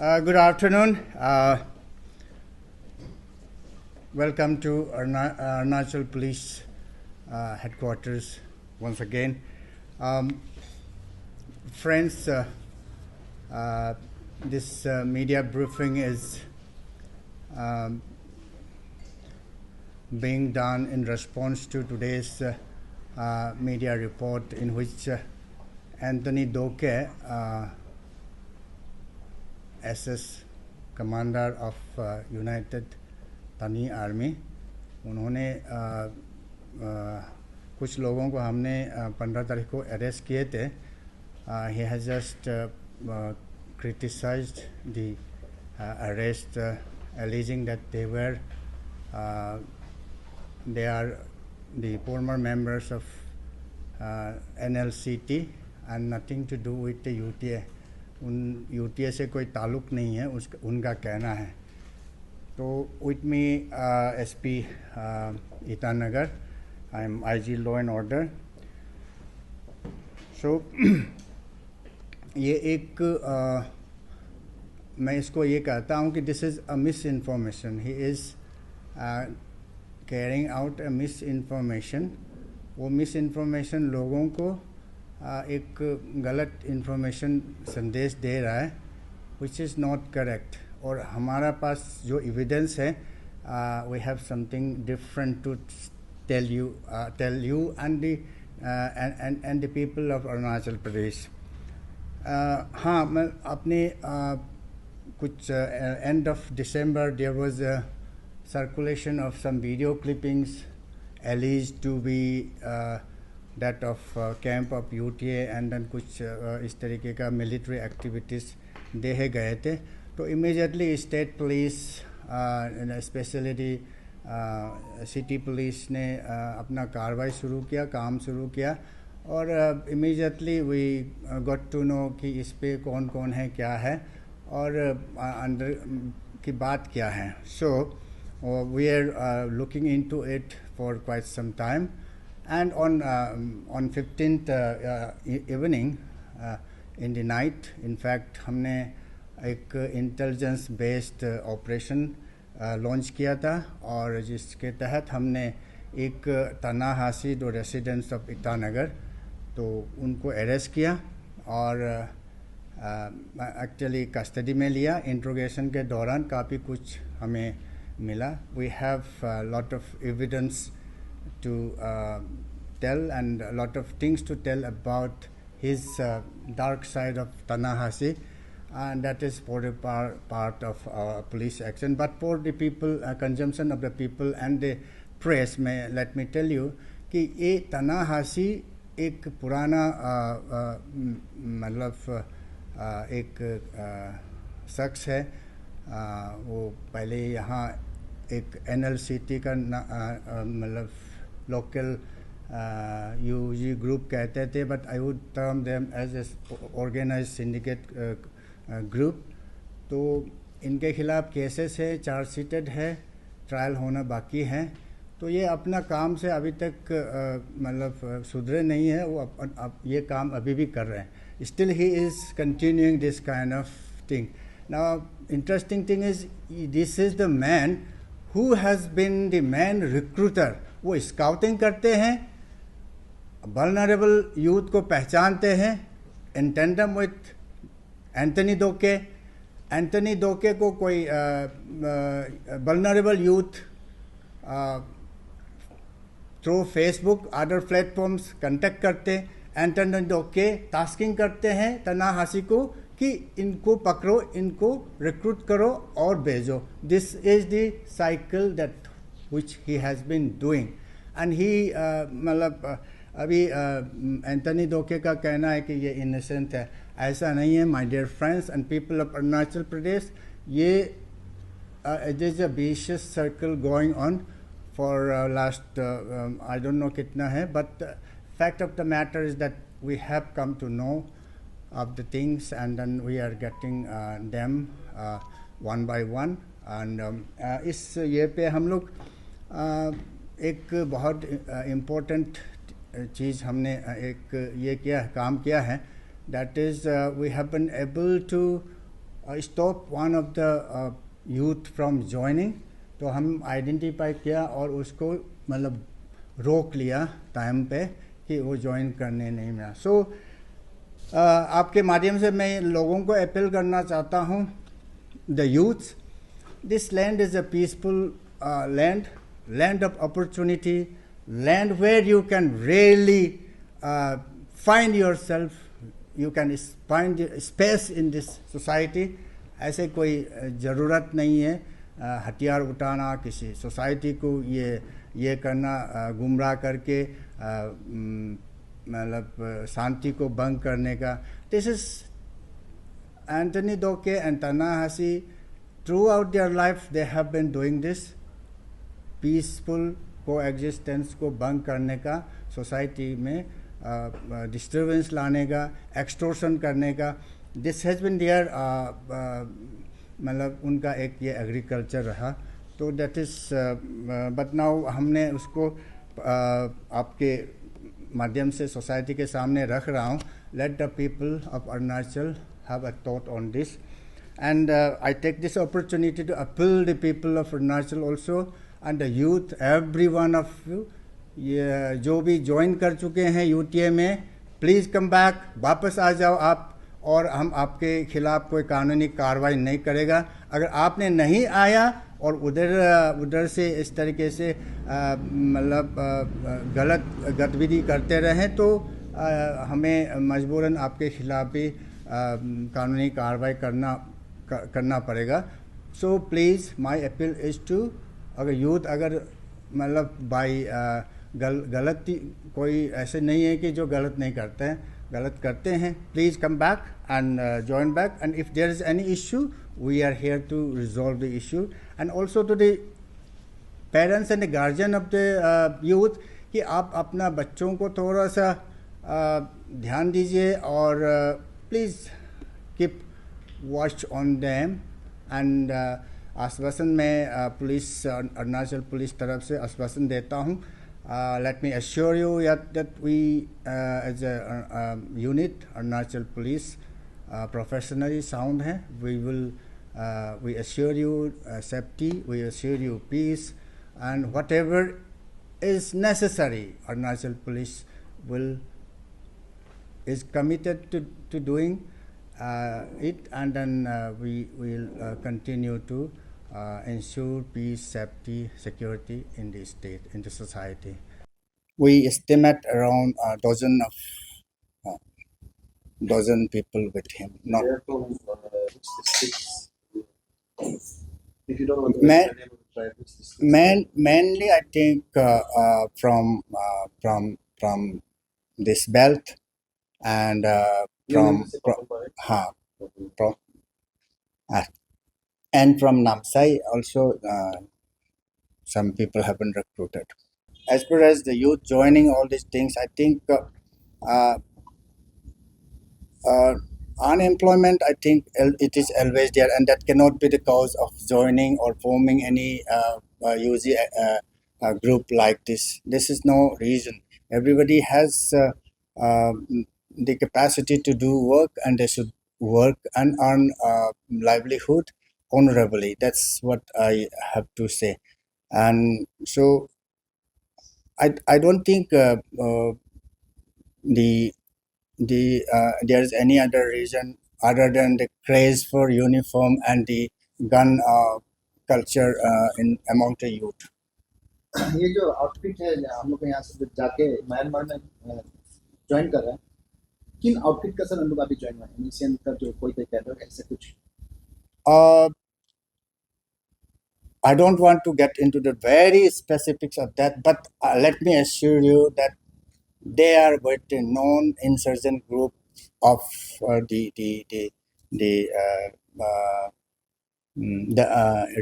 Good afternoon. Welcome to Arunachal Police headquarters once again. Friends, this media briefing is being done in response to today's media report in which Anthony Doke, SS Commander of United Tani Army, उन्होंने कुछ लोगों को हमने 15 तारीख को arrest किए थे. He has just criticized the arrest, alleging that they are the former members of NLCT and nothing to do with the UTA. उन UTA से कोई ताल्लुक नहीं है, उनका कहना है. तो with me SP Itanagar, I am IG Law and Order. So ये एक मैं इसको ये कहता हूँ कि this is a misinformation. He is carrying out a misinformation. वो misinformation लोगों को एक गलत इंफॉर्मेशन संदेश दे रहा है, which is not correct. और हमारा पास जो एविडेंस है, we have something different to tell you and the people of Arunachal Pradesh. हाँ, मैं अपने कुछ end of December there was a circulation of some video clippings alleged to be that of camp of UTA and then कुछ इस तरीके का military activities देखे गए थे. तो immediately state police, especially city police ने अपना कार्रवाई शुरू किया, काम शुरू किया. और immediately we got to know कि इस पे कौन कौन है, क्या है और अंदर की बात क्या है. So we are looking into it for quite some time. And on 15th evening, in the night, in fact, हमने एक इंटेलिजेंस बेस्ड ऑपरेशन लॉन्च किया था और जिसके तहत हमने एक तना हासिद और रेसिडेंट्स ऑफ ईटानगर, तो उनको अरेस्ट किया और एक्चुअली कस्टडी में लिया. इंट्रोगेशन के दौरान काफ़ी कुछ हमें मिला. We have lot of evidence to tell and a lot of things to tell about his dark side of Tanahasi, and that is for the part of our police action. But for the people, consumption of the people and the press, let me tell you कि ये Tanahasi एक पुराना मतलब एक शख्स है. वो पहले यहाँ एक NLCT का मतलब लोकल UG ग्रुप कहते थे, but I would term them as a organised syndicate group. तो इनके खिलाफ केसेस है, चार्जशीटेड है, ट्रायल होना बाकी है. तो ये अपना काम से अभी तक मतलब सुधरे नहीं है. वो अब ये काम अभी भी कर रहे हैं. Still he is continuing this kind of thing. Now interesting thing is this is the man who has been the main recruiter. वो स्काउटिंग करते हैं, vulnerable youth को पहचानते हैं in tandem with Anthony Doke. Anthony Doke को कोई vulnerable youth through Facebook other platforms contact करते. Anthony Doke tasking करते हैं तनाहासी को कि इनको पकड़ो, इनको रिक्रूट करो और भेजो. This is the cycle that which he has been doing. And he मतलब अभी एंथनी डोके का कहना है कि ये इनोसेंट है. ऐसा नहीं है my dear friends and people of Arunachal Pradesh. ये it is a vicious circle going on for last I don't know कितना है, but fact of the matter is that we have come to know of the things and then we are getting them one by one. And इस ये पे हम लोग एक बहुत important चीज़ हमने एक ये किया काम किया है. that is we have been able to stop one of the youth from joining. तो हम आइडेंटिफाई किया और उसको मतलब रोक लिया टाइम पे कि वो ज्वाइन करने नहीं मिला. सो आपके माध्यम से मैं लोगों को अपील करना चाहता हूँ, the youth, this land is a peaceful land, land of opportunity, land where you can really find yourself, you can find space in this society. ऐसे कोई ज़रूरत नहीं है हथियार उठाना, किसी सोसाइटी को ये करना, गुमराह करके मतलब शांति को भंग करने का. This is Anthony Doke and ता-नहशी. Throughout their life they have been doing this. Peaceful coexistence को भंग करने का, सोसाइटी में डिस्टर्बेंस लाने का, एक्सटोर्शन करने का. दिस हैज़ बिन देयर, मतलब उनका एक ये एग्रीकल्चर रहा. तो दैट इज़, बट नाउ हमने उसको आपके माध्यम से सोसाइटी के सामने रख रहा हूँ. Let the people of Arunachal have a thought on this. And I take this opportunity to appeal the people of Arunachal also and the youth, every one of you, ये जो भी ज्वाइन कर चुके हैं यूटीए में, प्लीज़ कम बैक, वापस आ जाओ आप. और हम आपके खिलाफ कोई कानूनी कार्रवाई नहीं करेगा. अगर आपने नहीं आया और उधर से इस तरीके से मतलब गलत गतिविधि करते रहें तो हमें मजबूरन आपके खिलाफ भी कानूनी कार्रवाई करना पड़ेगा. So please my appeal is to, अगर यूथ अगर मतलब बाई गलती, कोई ऐसे नहीं है कि जो गलत नहीं करते हैं, गलत करते हैं, please come back and join back. And if there is any issue, we are here to resolve the issue. And also to the parents and the guardian of the youth, कि आप अपना बच्चों को थोड़ा सा ध्यान दीजिए और please keep watch on them. And आश्वासन मैं पुलिस, अरुणाचल पुलिस तरफ से आश्वासन देता हूँ. Let me assure you that we as a unit, Arunachal Police, professionally sound है. We assure you safety, we assure you peace, and whatever is necessary, Arunachal Police is committed to doing it, and then we will continue to ensure peace, safety, security in the state, in the society. We estimate around a dozen people with him. Not They're from which districts? If you don't want to mention the name of the tribe, which districts? mainly I think from this belt and from and from Namsai also, some people have been recruited. As far as the youth joining all these things, I think unemployment, I think it is always there, and that cannot be the cause of joining or forming any UZ group like this. This is no reason. Everybody has the capacity to do work, and they should work and earn livelihood honorably. That's what I have to say. And so I don't think there's any other reason other than the craze for uniform and the gun culture in among the youth. ये जो outfit है, हम लोग यहाँ से जाके Myanmar में join कर रहे हैं, किन आउटफिट का सर हम लोग अभी ज्वाइन हुए हैं? मिशन का जो कोई कह रहे हो ऐसे कुछ? I don't want to get into the very specifics of that, but let me assure you that they are with the known insurgent group of the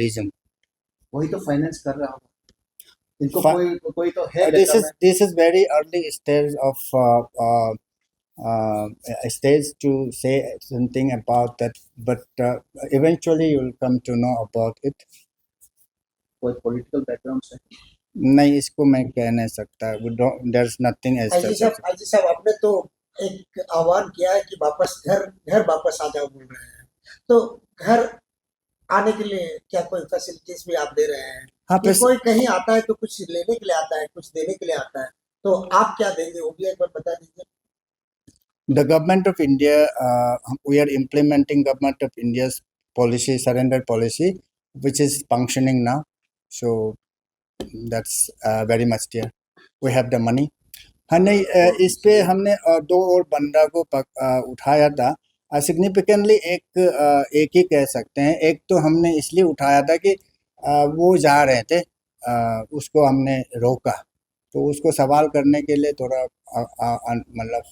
region. वही तो फाइनेंस कर रहा होगा इनको. कोई तो है. This is very early stage of stage to say something about that, but eventually you will come to know about it. कोई पॉलिटिकल बैकग्राउंड से नहीं, इसको मैं कह नहीं सकता. There's nothing as such. अजी साहब, आपने तो एक आह्वान किया है कि वापस घर वापस आ जाओ बोल रहे हैं, तो घर आने के लिए क्या कोई फैसिलिटीज भी आप दे रहे हैं? हाँ, कि कोई कहीं आता है तो कुछ लेने के लिए आता है, कुछ देने के लिए आता है, तो आप क्या देंगे वो भी एक बार बता दीजिए। The government of India, we are implementing government of India's policy, surrender policy, which is functioning now. So that's very much there. We have the money. हाँ नहीं, इस पे हमने दो और बंदा को उठाया था सिग्निफिकेंटली। एक ही कह सकते हैं। एक तो हमने इसलिए उठाया था कि वो जा रहे थे, उसको हमने रोका, तो उसको सवाल करने के लिए थोड़ा मतलब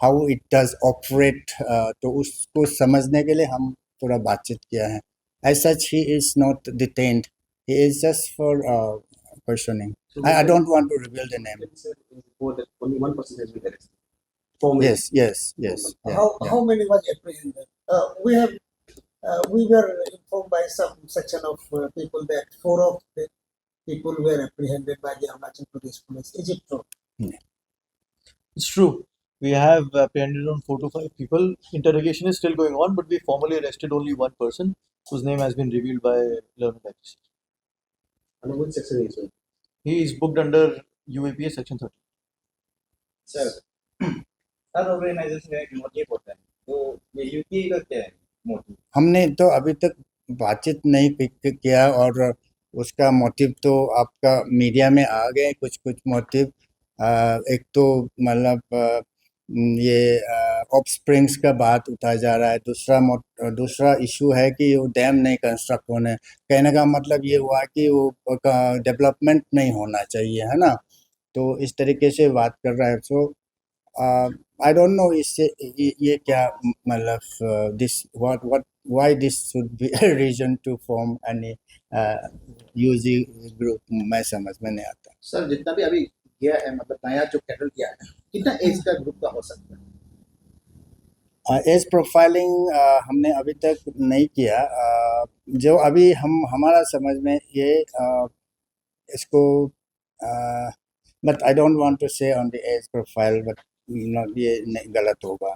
हाउ इट डज ऑपरेट, तो उसको समझने के लिए हम थोड़ा बातचीत किया है। As such he is not detained, he is just for questioning. I don't want to reveal the name. Only one person has been arrested. Yes, yes, yes. Yeah, How many was apprehended? We were informed by some section of people that 4 of the people were apprehended by the Arunachal Pradesh police. Is it true? Yeah. It's true. We have apprehended on 4 to 5 people. Interrogation is still going on, but we formally arrested only one person whose name has been revealed by learned magistrate. Under which section is it? He is booked under UAPA section 30. Sir her organisation का एक motive होता है, तो ये UPA का क्या है motive? हमने तो अभी तक बातचीत नहीं किया, और उसका मोटिव तो आपका मीडिया में आ गए कुछ कुछ मोटिव। एक तो मतलब ये ऑफस्प्रिंग्स का बात उठाया जा रहा है। दूसरा इशू है कि वो डैम नहीं कंस्ट्रक्ट होने, कहने का मतलब ये हुआ कि वो डेवलपमेंट नहीं होना चाहिए, है ना। तो इस तरीके से बात कर रहा है। सो आई डोंट नो इससे ये क्या मतलब this what why this should be reason to form any UG group, मैं समझ में नहीं आता। सर जितना भी अभी गया है, मतलब नया जो कैडर किया है, कितना एज का ग्रुप का हो सकता है? एज प्रोफाइलिंग हमने अभी तक नहीं किया। जो अभी हमारा समझ में ये इसको but I don't want to say on the edge profile, बट ये गलत होगा।